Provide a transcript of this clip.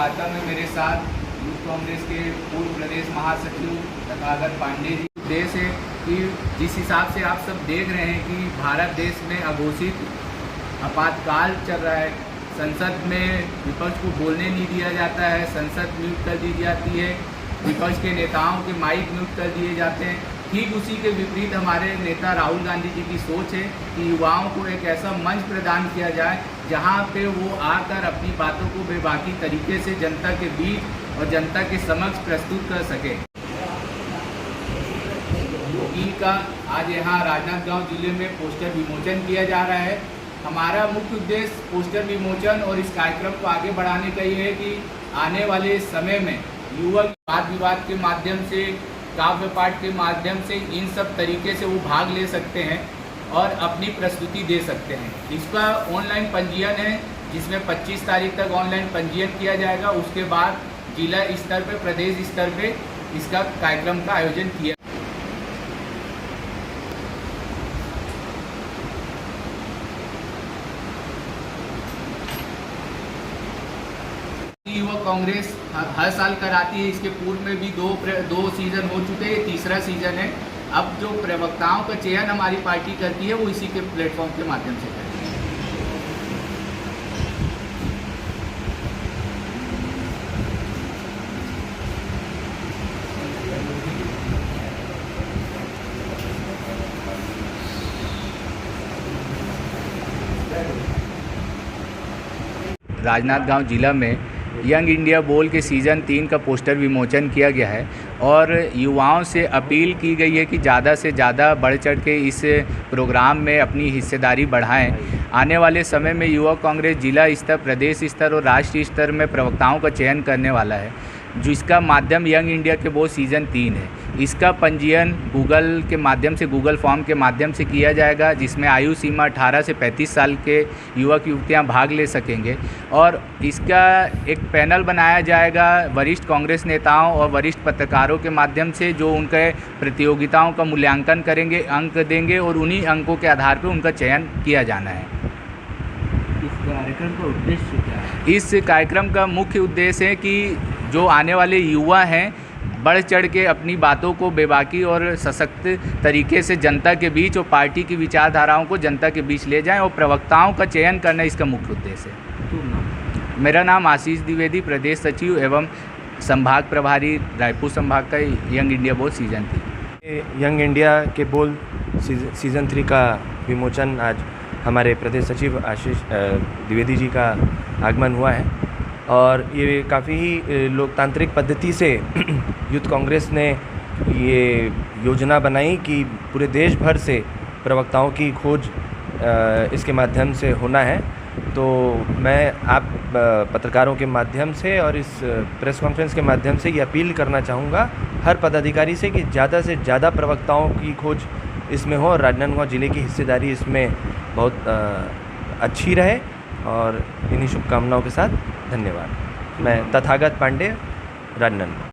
वार्ता में मेरे साथ यूथ कांग्रेस के पूर्व प्रदेश महासचिव तथागत पांडे जी। देश है कि जिस हिसाब से आप सब देख रहे हैं कि भारत देश में अघोषित आपातकाल चल रहा है, संसद में विपक्ष को बोलने नहीं दिया जाता है, संसद म्यूट कर दी जाती है, विपक्ष के नेताओं के माइक म्यूट कर दिए जाते हैं। ठीक उसी के विपरीत हमारे नेता राहुल गांधी जी की सोच है कि युवाओं को एक ऐसा मंच प्रदान किया जाए जहां पे वो आकर अपनी बातों को बेबाकी तरीके से जनता के बीच और जनता के समक्ष प्रस्तुत कर सके। का आज यहाँ राजनांदगांव जिले में पोस्टर विमोचन किया जा रहा है। हमारा मुख्य उद्देश्य पोस्टर विमोचन और इस कार्यक्रम को आगे बढ़ाने का ये है कि आने वाले समय में युवक वाद विवाद के माध्यम से, काव्य पाठ के माध्यम से, इन सब तरीके से वो भाग ले सकते हैं और अपनी प्रस्तुति दे सकते हैं। इसका ऑनलाइन पंजीयन है जिसमें 25 तारीख तक ऑनलाइन पंजीयन किया जाएगा। उसके बाद जिला स्तर पे, प्रदेश स्तर पे इसका कार्यक्रम का आयोजन किया। युवा कांग्रेस हर साल कराती है। इसके पूर्व में भी दो सीज़न हो चुके हैं, ये तीसरा सीज़न है। अब जो प्रवक्ताओं का चयन हमारी पार्टी करती है वो इसी के प्लेटफॉर्म के माध्यम से करती है। राजनांदगांव जिला में यंग इंडिया बोल के सीज़न 3 का पोस्टर विमोचन किया गया है और युवाओं से अपील की गई है कि ज़्यादा से ज़्यादा बढ़ चढ़ के इस प्रोग्राम में अपनी हिस्सेदारी बढ़ाएं। आने वाले समय में युवा कांग्रेस जिला स्तर, प्रदेश स्तर और राष्ट्रीय स्तर में प्रवक्ताओं का चयन करने वाला है, जिसका माध्यम यंग इंडिया के बोल सीज़न 3 है। इसका पंजीयन गूगल के माध्यम से, गूगल फॉर्म के माध्यम से किया जाएगा, जिसमें आयु सीमा 18 से 35 साल के युवक युवतियां भाग ले सकेंगे। और इसका एक पैनल बनाया जाएगा वरिष्ठ कांग्रेस नेताओं और वरिष्ठ पत्रकारों के माध्यम से, जो उनके प्रतियोगिताओं का मूल्यांकन करेंगे, अंक देंगे और उन्हीं अंकों के आधार पर उनका चयन किया जाना है। इस कार्यक्रम का उद्देश्य क्या है? इस कार्यक्रम का मुख्य उद्देश्य है कि जो आने वाले युवा हैं बढ़ चढ़ के अपनी बातों को बेबाकी और सशक्त तरीके से जनता के बीच और पार्टी की विचारधाराओं को जनता के बीच ले जाएं और प्रवक्ताओं का चयन करना इसका मुख्य उद्देश्य है। मेरा नाम आशीष द्विवेदी, प्रदेश सचिव एवं संभाग प्रभारी, रायपुर संभाग का यंग इंडिया बोल सीज़न 3। यंग इंडिया के बोल सीज़न 3 का विमोचन आज हमारे प्रदेश सचिव आशीष द्विवेदी जी का आगमन हुआ है और ये काफ़ी ही लोकतांत्रिक पद्धति से यूथ कांग्रेस ने ये योजना बनाई कि पूरे देश भर से प्रवक्ताओं की खोज इसके माध्यम से होना है। तो मैं आप पत्रकारों के माध्यम से और इस प्रेस कॉन्फ्रेंस के माध्यम से ये अपील करना चाहूँगा हर पदाधिकारी से कि ज़्यादा से ज़्यादा प्रवक्ताओं की खोज इसमें हो और राजनांदगांव जिले की हिस्सेदारी इसमें बहुत अच्छी रहे। और इन्हीं शुभकामनाओं के साथ धन्यवाद। मैं तथागत पांडे, राजनांदगांव।